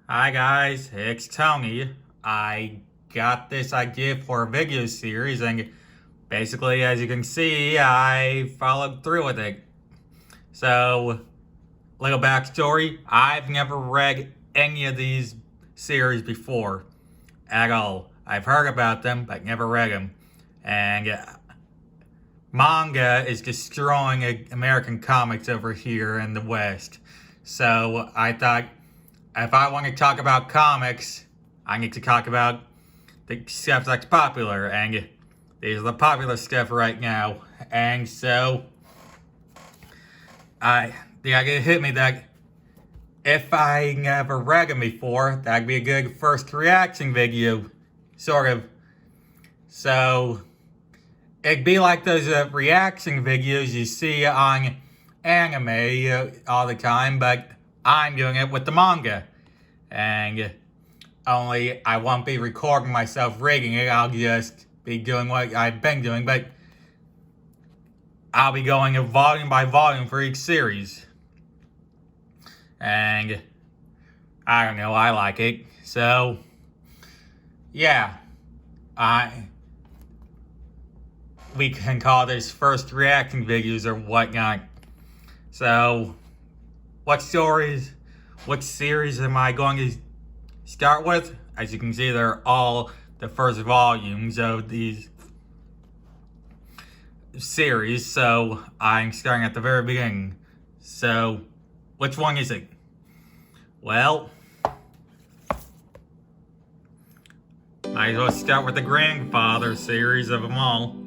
Hi guys, it's Tony. I got this idea for a video series and basically as you can see I followed through with it. So, little backstory, I've never read any of these series before at all. I've heard about them but never read them. And manga is destroying American comics over here in the West. So I thought if I want to talk about comics, I need to talk about the stuff that's popular, and these are the popular stuff right now. And so, the idea hit me that if I never read them before, that'd be a good first reaction video, sort of. So, it'd be like those reaction videos you see on anime all the time, but I'm doing it with the manga. And only I won't be recording myself reading it, I'll just be doing what I've been doing, but I'll be going volume by volume for each series. And I don't know, I like it. So, yeah. We can call this first reaction videos or whatnot. So, what series am I going to start with? As you can see, they're all the first volumes of these series, so I'm starting at the very beginning. So, which one is it? Well, might as well start with the grandfather series of them all.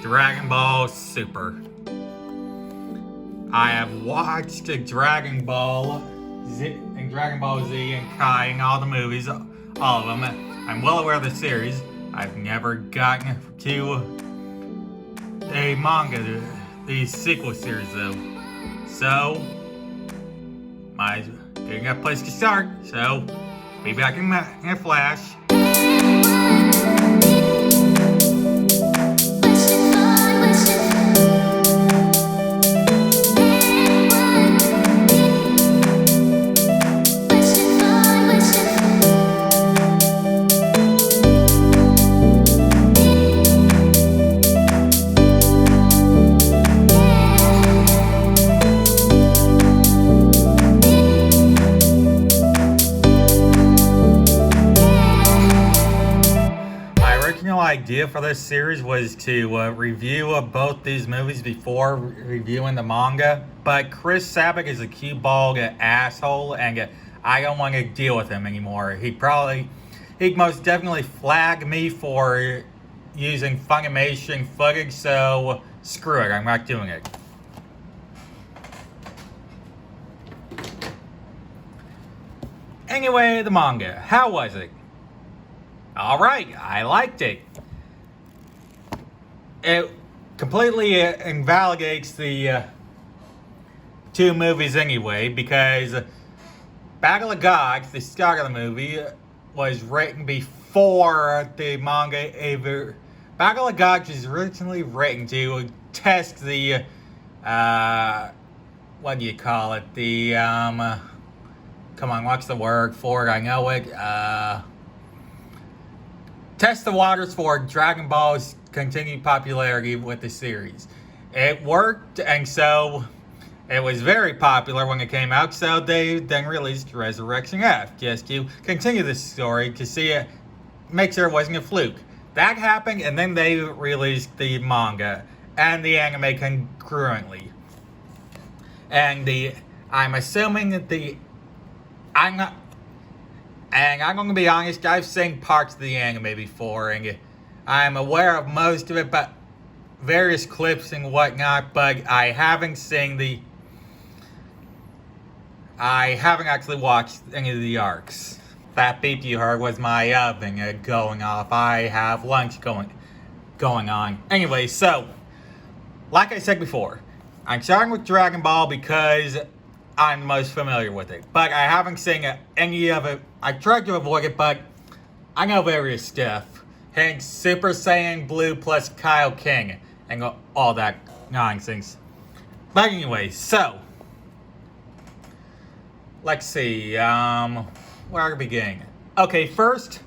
Dragon Ball Super. I have watched Dragon Ball Z and Dragon Ball Z and Kai and all the movies, all of them. I'm well aware of the series. I've never gotten to a manga, the sequel series though. So, getting a place to start. So, be back in a flash. Idea for this series was to review both these movies before reviewing the manga, but Chris Sabat is a cue-balled asshole, and I don't want to deal with him anymore. He'd most definitely flag me for using Funimation footage, so screw it, I'm not doing it. Anyway, the manga, how was it? Alright, I liked it. It completely invalidates the two movies anyway, because Battle of Gods, the start of the movie, was written before the manga ever. Battle of Gods was originally written to test the, what do you call it? The, come on, what's the word for it? I know it. Test the waters for Dragon Ball's continued popularity with the series. It worked, and so it was very popular when it came out, so they then released Resurrection F, just to continue the story, to see it, make sure it wasn't a fluke. That happened, and then they released the manga and the anime concurrently. And I'm assuming that and I'm going to be honest, I've seen parts of the anime before, and I'm aware of most of it, but various clips and whatnot, but I haven't actually watched any of the arcs. That beep you heard was my oven going off. I have lunch going on. Anyway, so, like I said before, I'm starting with Dragon Ball because I'm the most familiar with it, but I haven't seen any of it. I tried to avoid it, but I know various stuff. Hence, Super Saiyan Blue plus Kyle King, and all that nonsense. But anyway, so, let's see, where to begin? Okay, first,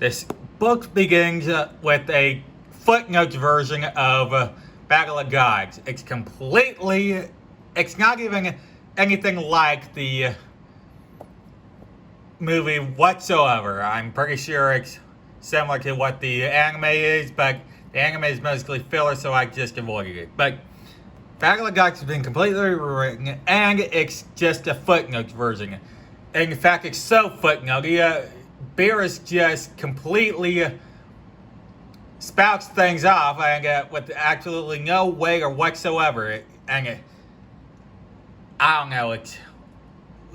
this book begins with a footnotes version of Battle of Gods. It's not even anything like the movie whatsoever. I'm pretty sure it's similar to what the anime is, but the anime is mostly filler, so I just avoided it. But Battle of Gods has been completely rewritten, and it's just a footnotes version. In fact, it's so footnotey, Beerus just completely spouts things off and with absolutely no weight or whatsoever. I don't know,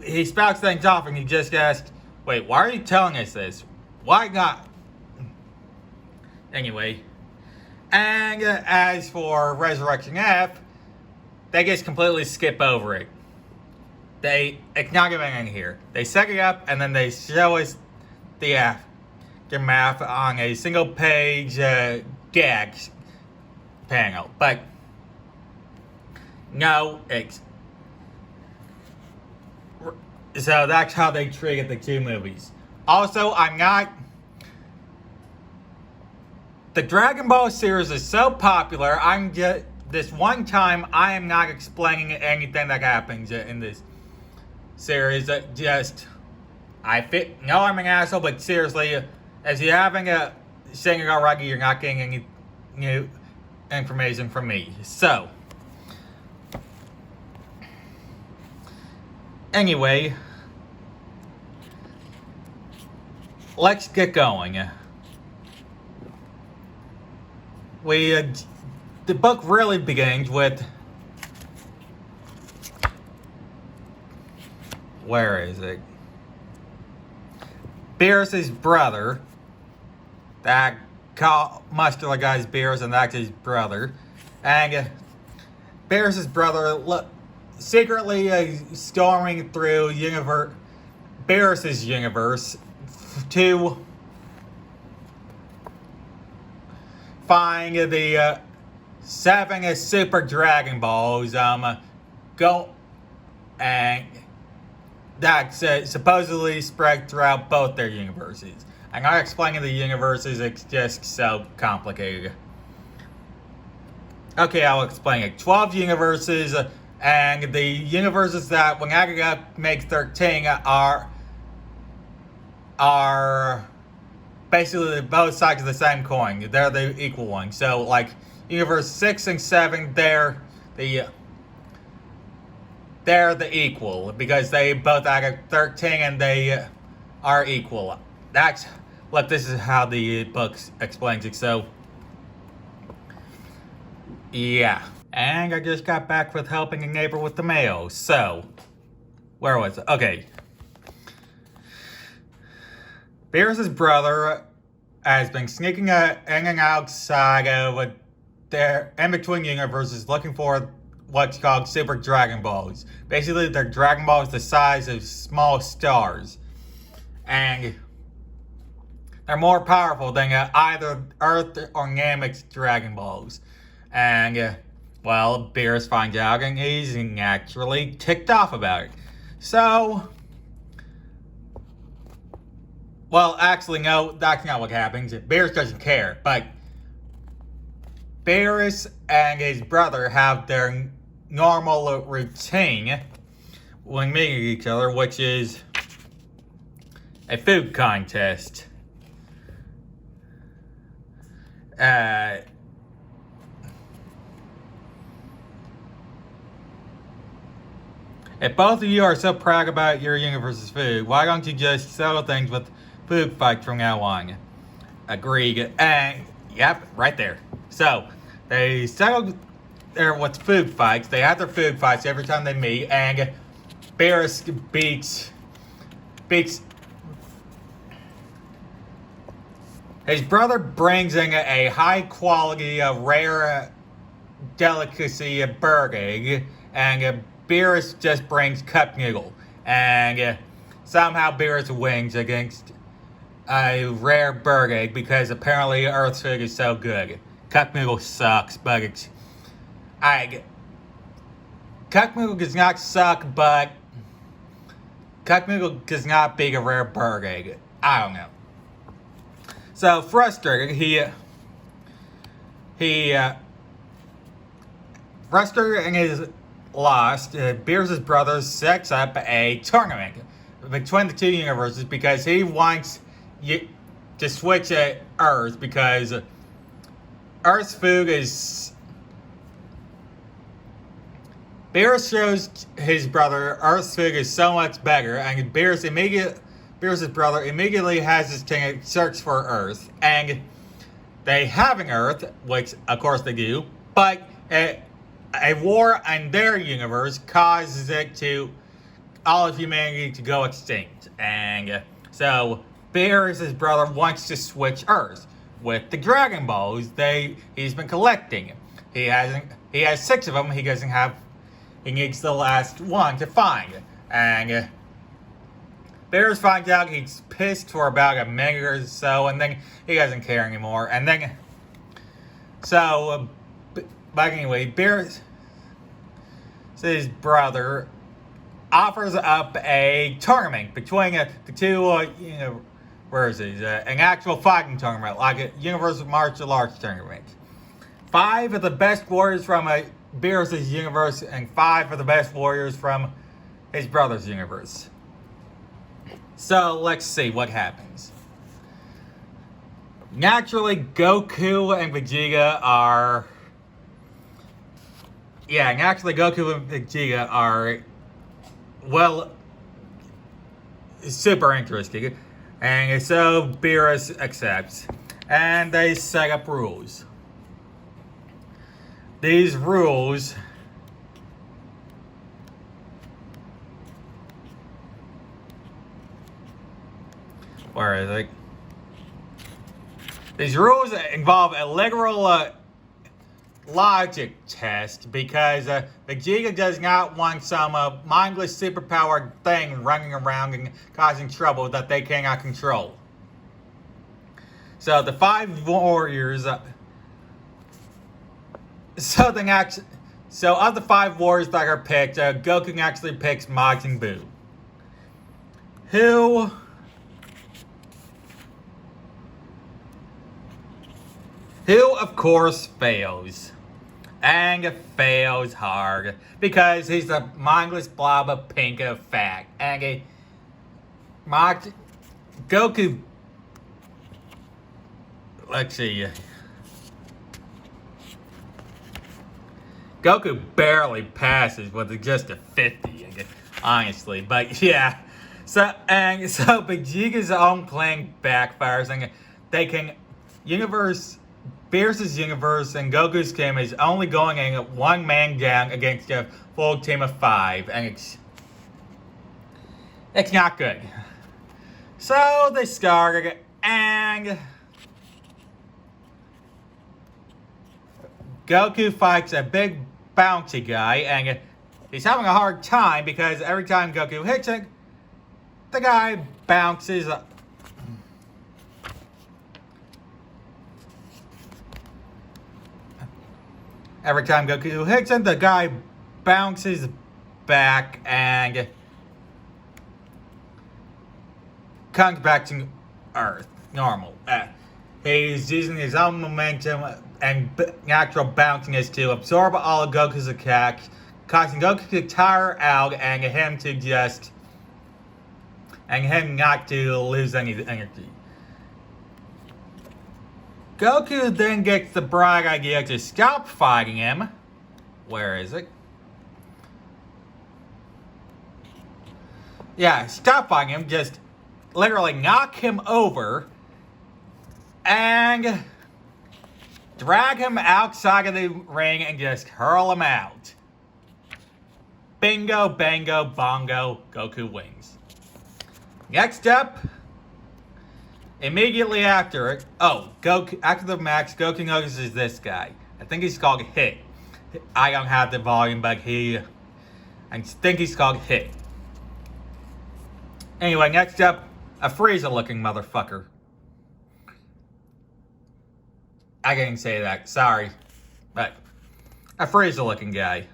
he spouts things off and he just asks, wait, why are you telling us this? Why not? Anyway, and as for Resurrection F, they just completely skip over it. It's not even in here. They set it up and then they show us the aftermath on a single page gag panel. But no, so that's how they treated the two movies. Also, the Dragon Ball series is so popular, this one time I am not explaining anything that happens in this series. No, I'm an asshole, but seriously, as you having seen it already, you're not getting any new information from me. So, anyway, let's get going. The book really begins with, where is it? Beerus' brother, muscular guy's Beerus, and that's his brother. And Beerus' brother secretly storming through Beerus' universe to find the 7 Super Dragon Balls, and that's supposedly spread throughout both their universes. I'm not explaining the universes, it's just so complicated. Okay, I'll explain it. 12 universes, and the universes that, when added up, make 13 are basically both sides of the same coin. They're the equal ones. So, like, universe 6 and 7, they're the equal, because they both added 13 and they are equal. This is how the book explains it, so yeah. And I just got back with helping a neighbor with the mail, so where was it? Okay. Beerus' brother has been sneaking in and outside of their in-between universes looking for what's called Super Dragon Balls. Basically, they're Dragon Balls the size of small stars. And they're more powerful than either Earth or Namek Dragon Balls. And, well, Beerus finds out and he's naturally ticked off about it. So, well, actually, no, that's not what happens. Beerus doesn't care, but Beerus and his brother have their normal routine when meeting each other, which is a food contest. If both of you are so proud about your universe's food, why don't you just settle things with food fights from now on? Agreed. And, yep, right there. So, they settled with food fights. They have their food fights every time they meet, and Beerus beats his brother brings in a high quality, rare delicacy, bird egg, and Beerus just brings cup noodle. And somehow Beerus wins against a rare bird egg because apparently Earth's food is so good. Cup noodle sucks, but cup noodle does not suck, but Kakariko does not beat a rare bird egg. I don't know. So frustrated, frustrated in his loss, Beers' brother sets up a tournament between the two universes because he wants to switch at Earth because Earth's food is. Beerus shows his brother Earth's food is so much better, and Beerus' brother immediately has his team search for Earth, and they have an Earth, which of course they do, but a war in their universe causes all of humanity to go extinct, and so Beerus' brother wants to switch Earth with the Dragon Balls he's been collecting. He has 6 of them. He needs the last one to find. And Beerus finds out, he's pissed for about a minute or so, and then he doesn't care anymore. And then, but anyway, Beerus' brother offers up a tournament between the two, an actual fighting tournament, like a Universal Martial Arts tournament. 5 of the best warriors from Beerus' universe and 5 of the best warriors from his brother's universe. So let's see what happens. Naturally, Goku and Vegeta are super interesting. And so Beerus accepts. And they set up rules. These rules These rules involve a literal logic test because Vegeta does not want some mindless superpowered thing running around and causing trouble that they cannot control. So the 5 warriors. So of the 5 warriors that are picked, Goku actually picks Majin Buu, who of course fails, and fails hard because he's a mindless blob of pink of fat, and Goku. Let's see. Goku barely passes with just a 50, honestly. But yeah, so Vegeta's own plan backfires, and they can Beerus' universe and Goku's team is only going in one man down against a full team of 5, and it's not good. So they started, and Goku fights a big bouncy guy, and he's having a hard time because every time Goku hits it, the guy bounces. Every time Goku hits it, the guy bounces back and comes back to Earth, normal. He's using his own momentum and natural bounciness to absorb all of Goku's attacks, causing Goku to tire out and him not to lose any energy. Goku then gets the bright idea to stop fighting him. Where is it? Yeah, stop fighting him, just literally knock him over and drag him outside of the ring and just hurl him out. Bingo, bango, bongo, Goku wins. Next up, immediately after it, after the match, Goku notices this guy. I think he's called Hit. I don't have the volume, but I think he's called Hit. Anyway, next up, a Frieza-looking motherfucker. I didn't say that, sorry. But a Frieza-looking guy.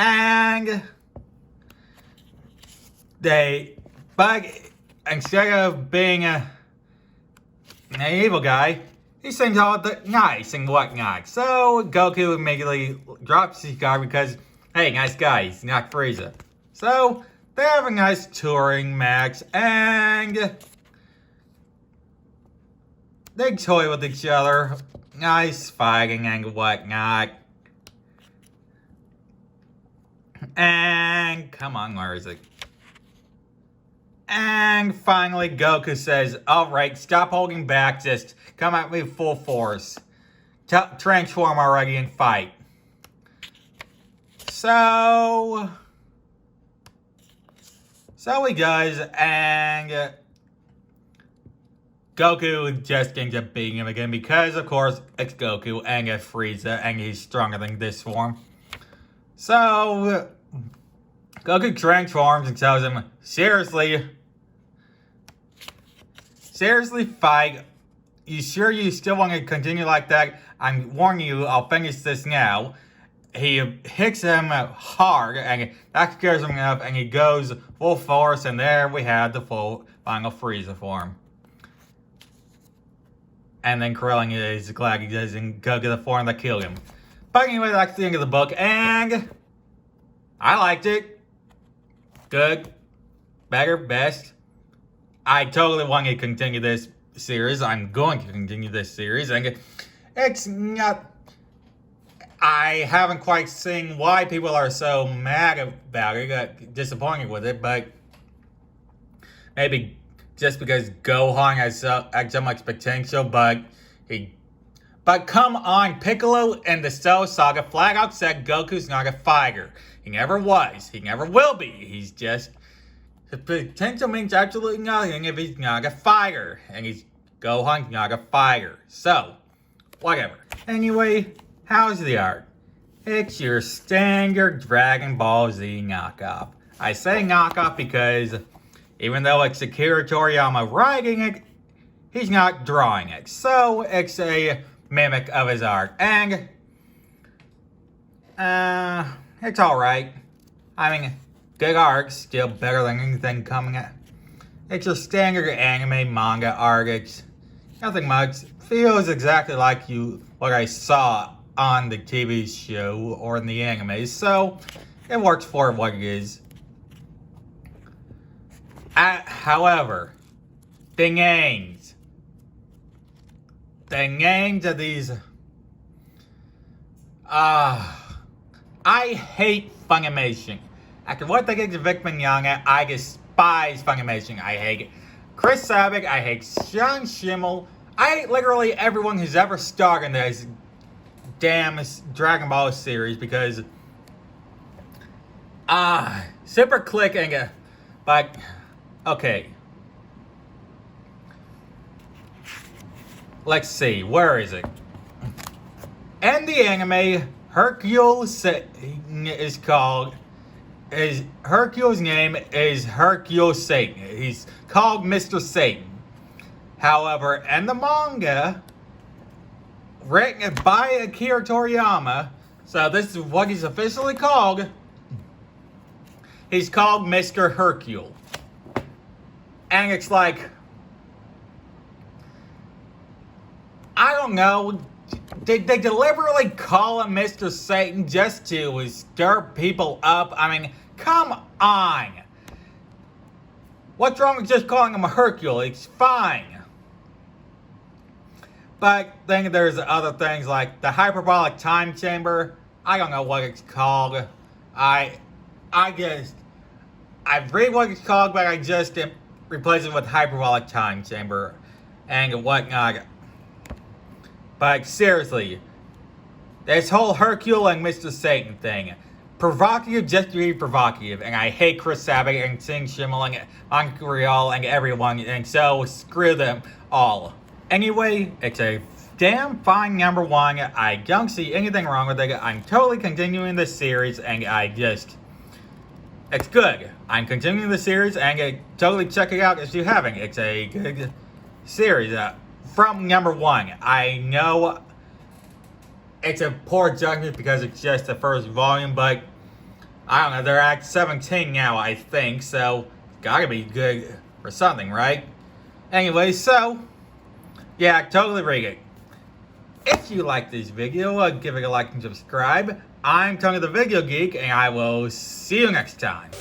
And but instead of being an evil guy, he seems all nice and whatnot. So Goku immediately drops his guard because, hey, nice guy, he's not Frieza. So they have a nice touring match and they toy with each other. Nice fighting and whatnot. And come on, where is it? And finally, Goku says, alright, stop holding back, just come at me full force. Transform already and fight. So he does, and Goku just ends up beating him again because, of course, it's Goku and it's Frieza, and he's stronger than this form. So Goku transforms and tells him, seriously, fight. You sure you still want to continue like that? I'm warning you, I'll finish this now. He hits him hard, and that scares him enough, and he goes full force, and there we have the full final Frieza form. And then Krillin is glad he doesn't go get the form that killed him. But anyway, that's the end of the book, and I liked it. Good. Better. Best. I totally want to continue this series. I'm going to continue this series, and it's not... I haven't quite seen why people are so mad about it, disappointed with it, but maybe just because Gohan has so much potential, but come on, Piccolo in the Cell Saga flat out said Goku's not a fighter. He never was. He never will be. He's just... His potential means absolutely nothing if he's not a fighter. And Gohan's not a fighter. So, whatever. Anyway, how's the art? It's your standard Dragon Ball Z knockoff. I say knockoff because even though it's Akira Toriyama writing it, he's not drawing it. So, it's a mimic of his art. And, it's alright. I mean, good art, still better than anything coming at. It's your standard anime manga art. It's nothing much. Feels exactly like what I saw on the TV show or in the anime. So, it works for what it is. However, the names of these... I hate Funimation. After what they did to Vic Mignogna, I despise Funimation. I hate Chris Sabat, I hate Sean Schemmel. I hate literally everyone who's ever starred in this damn Dragon Ball series because... super clicking, but... Okay. Let's see, where is it? In the anime, Hercule's name is Hercule Satan. He's called Mr. Satan. However, in the manga, written by Akira Toriyama, so this is what he's officially called, he's called Mr. Hercule. And it's like, I don't know, did they deliberately call him Mr. Satan just to stir people up? I mean, come on. What's wrong with just calling him a Hercule? It's fine. But then there's other things like the hyperbolic time chamber. I don't know what it's called. I read what it's called, but I just replace it with hyperbolic time chamber and whatnot. But seriously, this whole Hercule and Mr. Satan thing, provocative just to be provocative, and I hate Chris Sabat and Sing Schemmel and Montreal and everyone, and so screw them all. Anyway, it's a damn fine number one. I don't see anything wrong with it. I'm totally continuing this series, and it's good. I'm continuing the series, and totally check it out if you haven't. It's a good series. From number one, I know it's a poor judgment because it's just the first volume, but I don't know, they're at 17 now, I think, so gotta be good for something, right? Anyway, so, yeah, totally read it. If you like this video, give it a like and subscribe. I'm Tony the Video Geek, and I will see you next time.